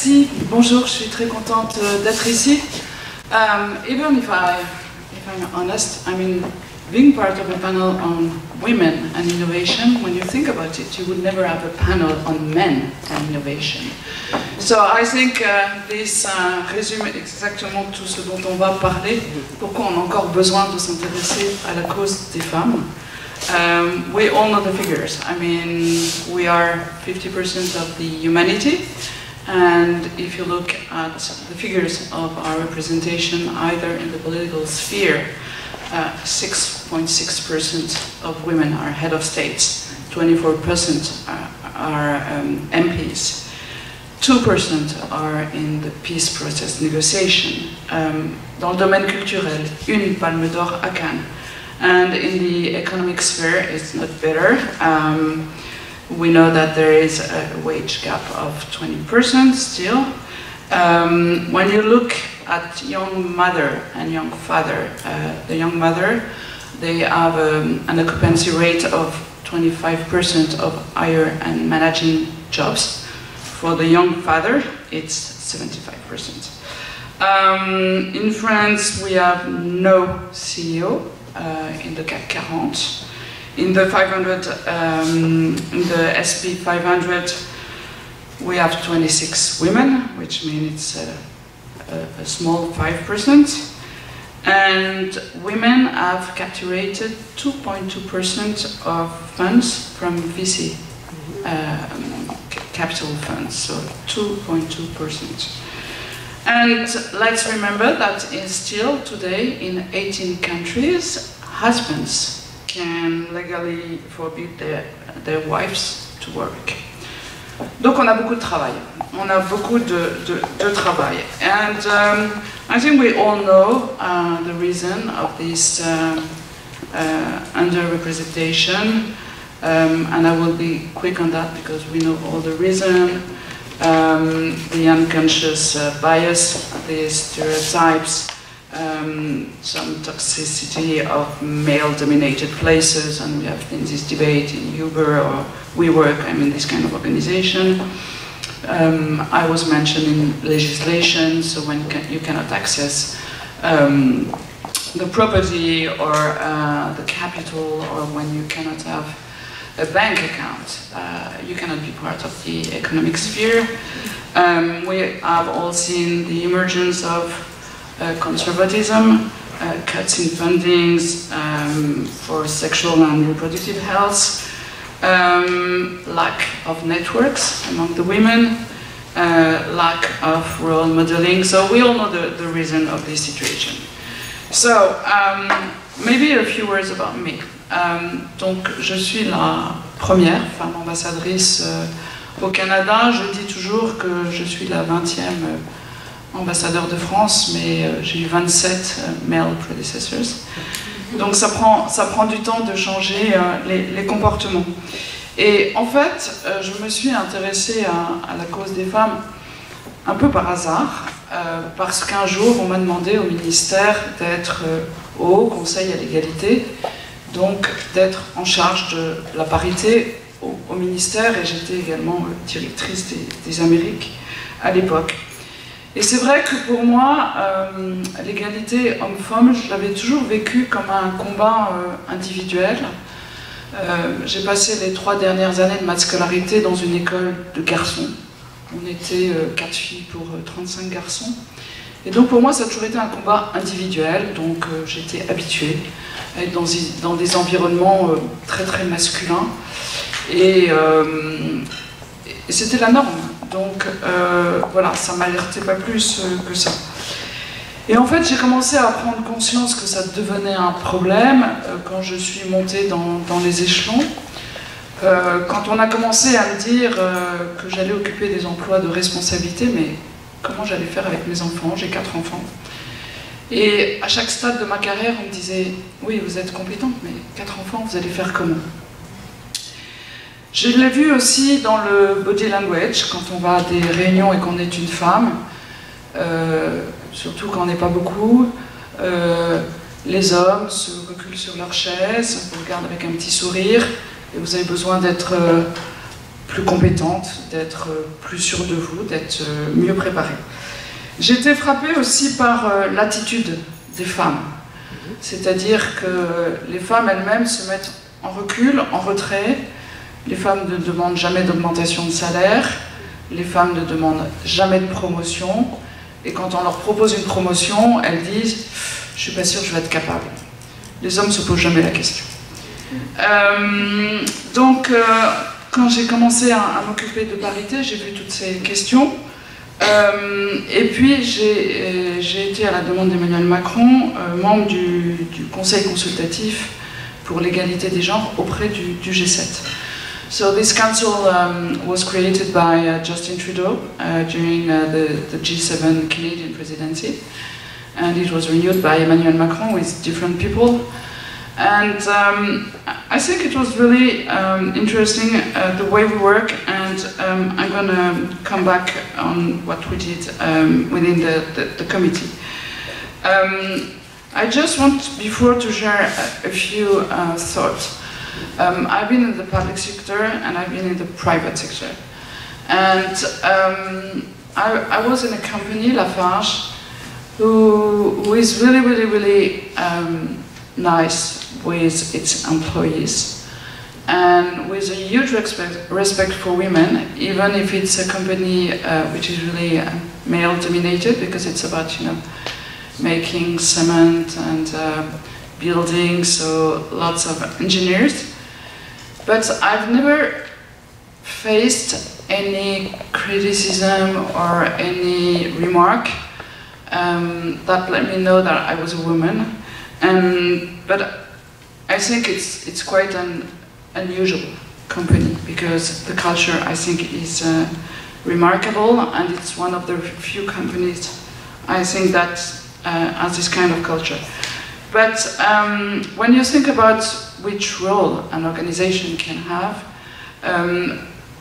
Merci, bonjour, je suis très contente d'être ici. Even if I'm honest, I mean, being part of a panel on women and innovation, when you think about it, you would never have a panel on men and innovation. So I think this résume exactement tout ce dont on va parler, pourquoi on a encore besoin de s'intéresser à la cause des femmes. We all know the figures. I mean, we are 50% of the humanity, and if you look at the figures of our representation, either in the political sphere, 6.6% of women are head of states, 24% are MPs, 2% are in the peace process negotiation. Dans le domaine culturel, une palme d'or à Cannes. And in the economic sphere, it's not better. We know that there is a wage gap of 20% still. When you look at young mother and young father, the young mother, they have an occupancy rate of 25% of higher and managing jobs. For the young father, it's 75%. In France, we have no CEO. In the CAC 40. In the 500, in the SP 500, we have 26 women, which means it's a small 5%. And women have captured 2.2% of funds from VC capital funds, so 2.2%. And let's remember that still today in 18 countries, husbands can legally forbid their wives to work. Donc on a beaucoup de travail. On a beaucoup de travail. And I think we all know the reason of this underrepresentation. And I will be quick on that because we know all the reason. The unconscious bias, the stereotypes, some toxicity of male-dominated places, and we have in this debate in Uber or WeWork, I mean this kind of organization. I was mentioning legislation, so when you cannot access the property or the capital, or when you cannot have a bank account, you cannot be part of the economic sphere. We have all seen the emergence of conservatism, cuts in fundings for sexual and reproductive health, lack of networks among the women, lack of role modeling. So we all know the reason of this situation. So maybe a few words about me. Donc, je suis la première femme ambassadrice au Canada. Je dis toujours que je suis la 20e ambassadeur de France, mais j'ai eu 27 male predecessors. Donc ça prend du temps de changer les comportements. Et en fait, je me suis intéressée à la cause des femmes un peu par hasard, parce qu'un jour, on m'a demandé au ministère d'être au Haut Conseil à l'égalité, donc d'être en charge de la parité au ministère, et j'étais également directrice des Amériques à l'époque. Et c'est vrai que pour moi, l'égalité homme-femme, je l'avais toujours vécu comme un combat individuel. J'ai passé les 3 dernières années de ma scolarité dans une école de garçons. On était 4 filles pour 35 garçons. Et donc pour moi, ça a toujours été un combat individuel, donc j'étais habituée à être dans des environnements très très masculins. Et c'était la norme. Donc voilà, ça m'alertait pas plus que ça. Et en fait, j'ai commencé à prendre conscience que ça devenait un problème quand je suis montée dans les échelons. Quand on a commencé à me dire que j'allais occuper des emplois de responsabilité, mais comment j'allais faire avec mes enfants? J'ai 4 enfants. Et à chaque stade de ma carrière, on me disait « Oui, vous êtes compétente, mais 4 enfants, vous allez faire comment ?» Je l'ai vu aussi dans le body language, quand on va à des réunions et qu'on est une femme, surtout quand on n'est pas beaucoup, les hommes se reculent sur leur chaise, vous regardent avec un petit sourire, et vous avez besoin d'être plus compétente, d'être plus sûre de vous, d'être mieux préparée. J'ai été frappée aussi par l'attitude des femmes. C'est-à-dire que les femmes elles-mêmes se mettent en recul, en retrait. Les femmes ne demandent jamais d'augmentation de salaire. Les femmes ne demandent jamais de promotion. Et quand on leur propose une promotion, elles disent « je suis pas sûre que je vais être capable ». Les hommes ne se posent jamais la question. Quand j'ai commencé à m'occuper de parité, j'ai vu toutes ces questions. Et puis j'ai été à la demande d'Emmanuel Macron membre du Conseil consultatif pour l'égalité des genres auprès du G7. So this council was created by Justin Trudeau during the G7 Canadian presidency, and it was renewed by Emmanuel Macron with different people. And I think it was really interesting the way we work, and I'm going to come back on what we did within the committee. I just want, before, to share a few thoughts. I've been in the public sector and I've been in the private sector. And I was in a company, Lafarge, who is really nice with its employees and with a huge respect for women, even if it's a company which is really male dominated, because it's about, you know, making cement and building, so lots of engineers. But I've never faced any criticism or any remark that let me know that I was a woman. But I think it's quite an unusual company, because the culture, I think, is remarkable, and it's one of the few companies, I think, that has this kind of culture. But when you think about which role an organization can have,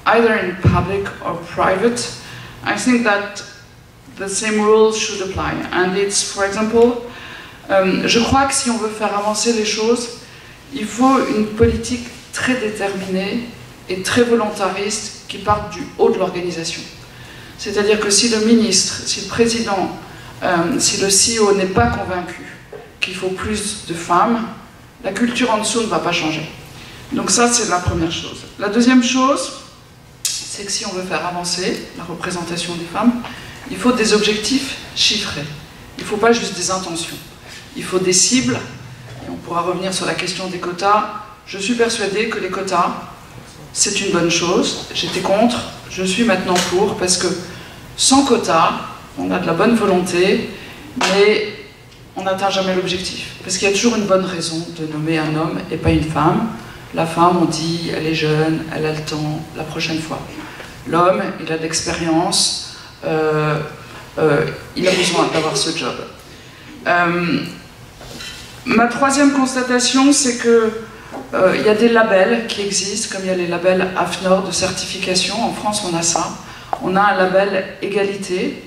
either in public or private, I think that the same rules should apply. And it's, for example, je crois que si on veut faire avancer les choses, il faut une politique très déterminée et très volontariste qui parte du haut de l'organisation. C'est-à-dire que si le ministre, si le président, si le CEO n'est pas convaincu qu'il faut plus de femmes, la culture en dessous ne va pas changer. Donc ça, c'est la première chose. La deuxième chose, c'est que si on veut faire avancer la représentation des femmes, il faut des objectifs chiffrés. Il ne faut pas juste des intentions. Il faut des cibles, et on pourra revenir sur la question des quotas. Je suis persuadée que les quotas, c'est une bonne chose. J'étais contre, je suis maintenant pour, parce que sans quotas, on a de la bonne volonté, mais on n'atteint jamais l'objectif. Parce qu'il y a toujours une bonne raison de nommer un homme et pas une femme. La femme, on dit, elle est jeune, elle a le temps, la prochaine fois. L'homme, il a de l'expérience, il a besoin d'avoir ce job. Ma troisième constatation, c'est que il y a des labels qui existent, comme il y a les labels AFNOR de certification. En France, on a ça. On a un label égalité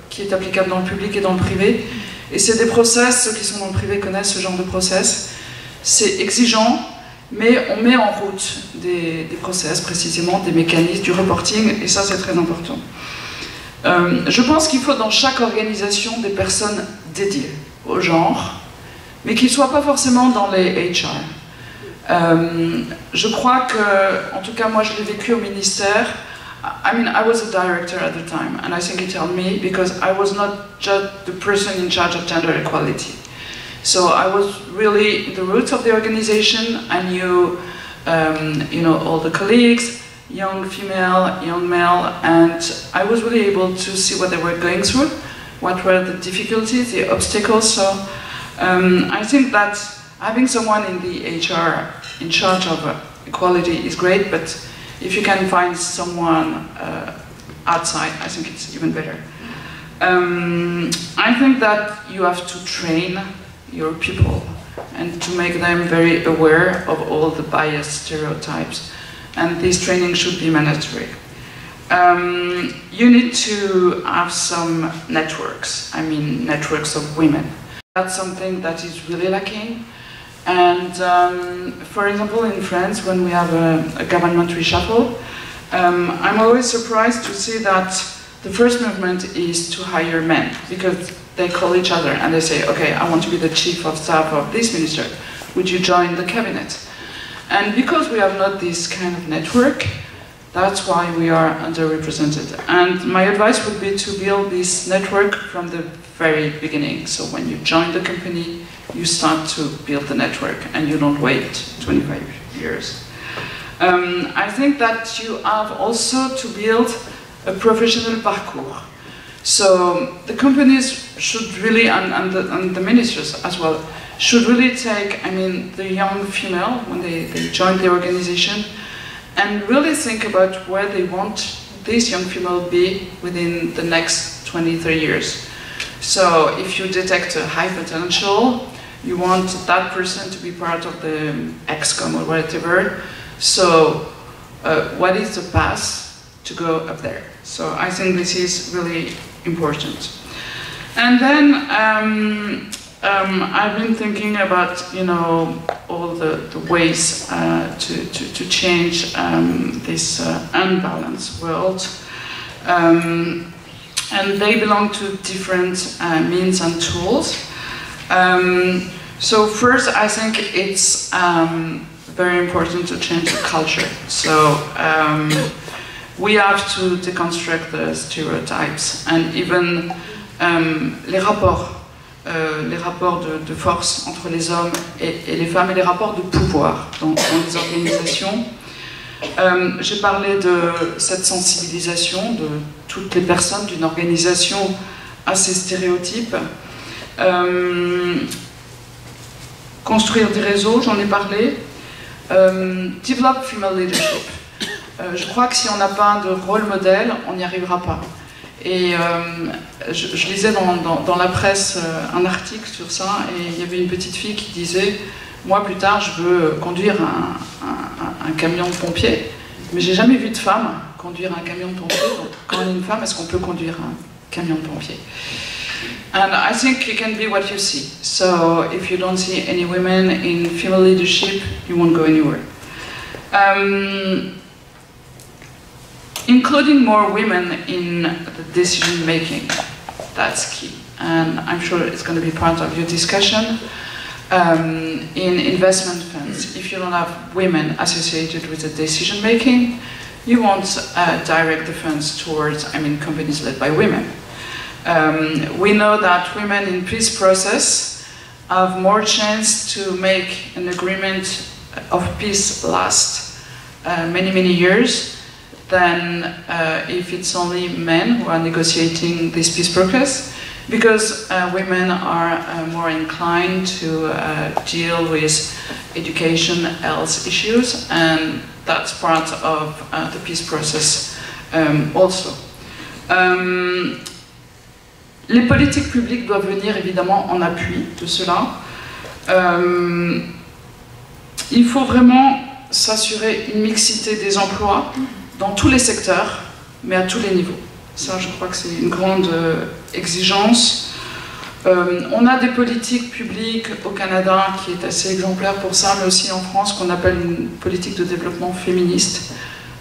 qui est applicable dans le public et dans le privé. Et c'est des process, ceux qui sont dans le privé connaissent ce genre de process. C'est exigeant, mais on met en route des process, précisément, des mécanismes, du reporting, et ça, c'est très important. Je pense qu'il faut dans chaque organisation des personnes dédiées au genre, mais qui ne soient pas forcément dans les HR. Je crois que, en tout cas, moi, je l'ai vécu au ministère. I mean, I was a director at the time, and I think it helped me because I was not just the person in charge of gender equality. So I was really the roots of the organization. I knew, you know, all the colleagues, young female, young male, and I was really able to see what they were going through, what were the difficulties, the obstacles. So I think that having someone in the HR in charge of equality is great, but if you can find someone outside, I think it's even better. I think that you have to train your people and to make them very aware of all the biased stereotypes, and this training should be mandatory. You need to have some networks, I mean networks of women. That's something that is really lacking. And for example, in France, when we have a government reshuffle, I'm always surprised to see that the first movement is to hire men, because they call each other and they say, okay, I want to be the chief of staff of this minister. Would you join the cabinet? And because we have not this kind of network, that's why we are underrepresented. And my advice would be to build this network from the very beginning. So when you join the company, you start to build the network and you don't wait 25 years. I think that you have also to build a professional parcours. So the companies should really, and the ministers as well, should really take, I mean, the young female when they join the organization and really think about where they want this young female to be within the next 20-30 years. So if you detect a high potential, you want that person to be part of the ExCom or whatever. So what is the path to go up there? So I think this is really important. And then I've been thinking about, you know, all the ways to change this unbalanced world. And they belong to different means and tools. So first, I think it's very important to change the culture. So we have to deconstruct the stereotypes and even les rapports de force entre les hommes et les femmes et les rapports de pouvoir dans les organisations. J'ai parlé de cette sensibilisation de toutes les personnes d'une organisation à ces stéréotypes. Construire des réseaux, j'en ai parlé. Develop female leadership. Je crois que si on n'a pas de rôle modèle, on n'y arrivera pas. Et je lisais dans la presse un article sur ça, et il y avait une petite fille qui disait « Moi, plus tard, je veux conduire un camion de pompier, mais j'ai jamais vu de femme conduire un camion de pompier. Donc, quand on est une femme, est-ce qu'on peut conduire un camion de pompier ?» And I think you can be what you see. So if you don't see any women in female leadership, you won't go anywhere. Including more women in the decision making, that's key. And I'm sure it's going to be part of your discussion. In investment funds, if you don't have women associated with the decision making, you won't direct the funds towards, companies led by women. We know that women in peace process have more chance to make an agreement of peace last many years than if it's only men who are negotiating this peace process, because women are more inclined to deal with education, health issues, and that's part of the peace process also. Les politiques publiques doivent venir évidemment en appui de cela. Il faut vraiment s'assurer une mixité des emplois dans tous les secteurs, mais à tous les niveaux. Ça, je crois que c'est une grande exigence. On a des politiques publiques au Canada qui est assez exemplaire pour ça, mais aussi en France, qu'on appelle une politique de développement féministe.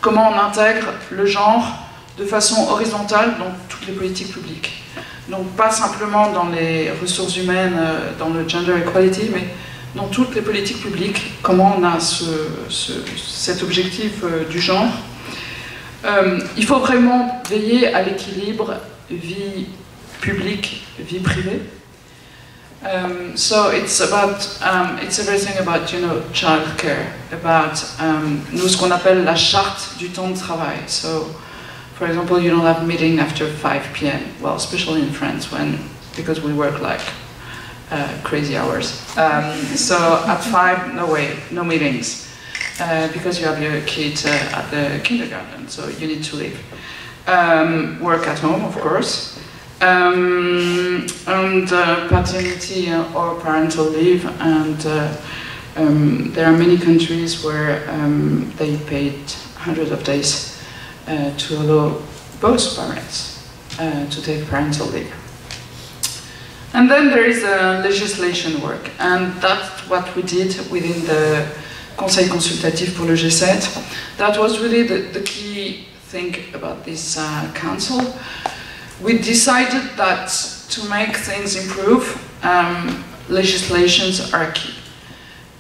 Comment on intègre le genre de façon horizontale dans toutes les politiques publiques. Donc pas simplement dans les ressources humaines, dans le gender equality, mais dans toutes les politiques publiques, comment on a cet objectif du genre. Il faut vraiment veiller à l'équilibre vie publique, vie privée. So it's everything about, childcare, about nous, ce qu'on appelle la charte du temps de travail. So, for example, you don't have meeting after 5 p.m. Well, especially in France, because we work like crazy hours. So at 5, no way, no meetings. Because you have your kid at the kindergarten, so you need to leave. Work at home, of course. And paternity or parental leave, and there are many countries where they paid hundreds of days to allow both parents to take parental leave. And then there is legislation work, and that's what we did within the conseil consultatif pour le G7. That was really the key thing about this council. We decided that to make things improve, legislations are key.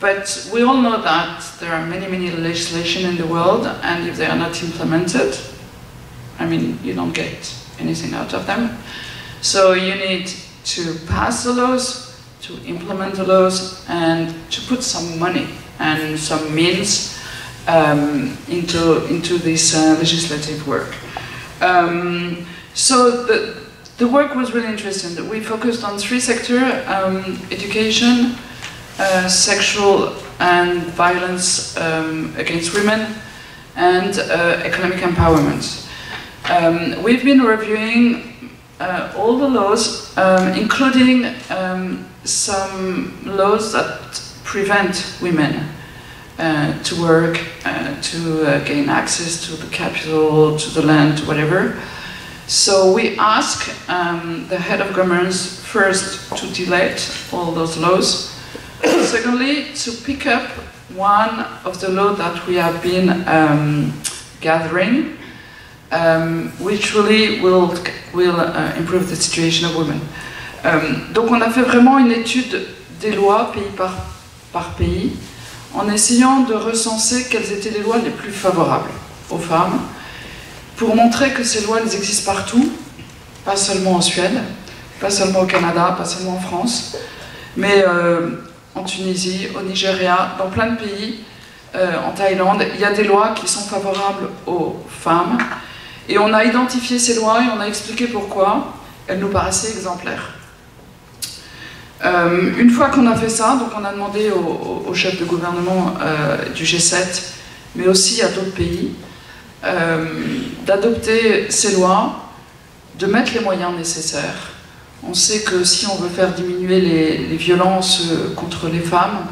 But we all know that there are many legislation in the world, and if they are not implemented, I mean, you don't get anything out of them. So you need to pass the laws, to implement the laws, and to put some money and some means into this legislative work. So the work was really interesting. We focused on 3 sectors: education, sexual and violence against women, and economic empowerment. We've been reviewing all the laws, including some laws that prevent women to work, to gain access to the capital, to the land, whatever. So we ask the head of governments first to delete all those laws. Secondly, to pick up one of the laws that we have been gathering, which really will improve the situation of women. Donc on a fait vraiment une étude des lois pays par pays, en essayant de recenser quelles étaient les lois les plus favorables aux femmes, pour montrer que ces lois elles existent partout, pas seulement en Suède, pas seulement au Canada, pas seulement en France, mais en Tunisie, au Nigeria, dans plein de pays, en Thaïlande, il y a des lois qui sont favorables aux femmes. Et on a identifié ces lois et on a expliqué pourquoi elles nous paraissaient exemplaires. Une fois qu'on a fait ça, donc on a demandé au chef de gouvernement du G7, mais aussi à d'autres pays, d'adopter ces lois, de mettre les moyens nécessaires. On sait que si on veut faire diminuer les violences contre les femmes,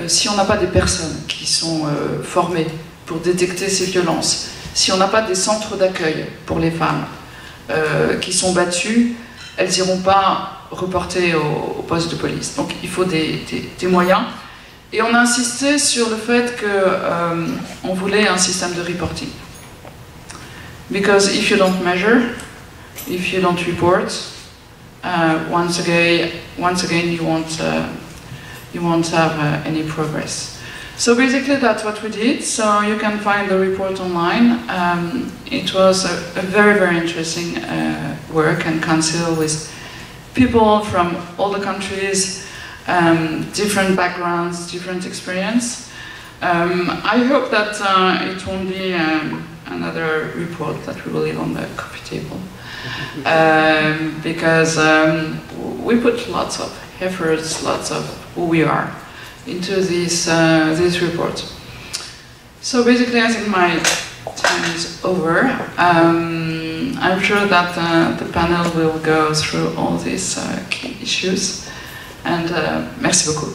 si on n'a pas des personnes qui sont formées pour détecter ces violences, si on n'a pas des centres d'accueil pour les femmes qui sont battues, elles n'iront pas reporter au poste de police. Donc il faut des moyens. Et on a insisté sur le fait qu'on voulait un système de reporting. Because if you don't measure, if you don't report, once again you won't have any progress. So basically that's what we did. So you can find the report online. It was a very interesting work and council with people from all the countries, different backgrounds, different experience. I hope that it won't be another report that we will leave on the coffee table. Because we put lots of efforts, lots of who we are into this report. So basically I think my time is over. I'm sure that the panel will go through all these key issues. And merci beaucoup.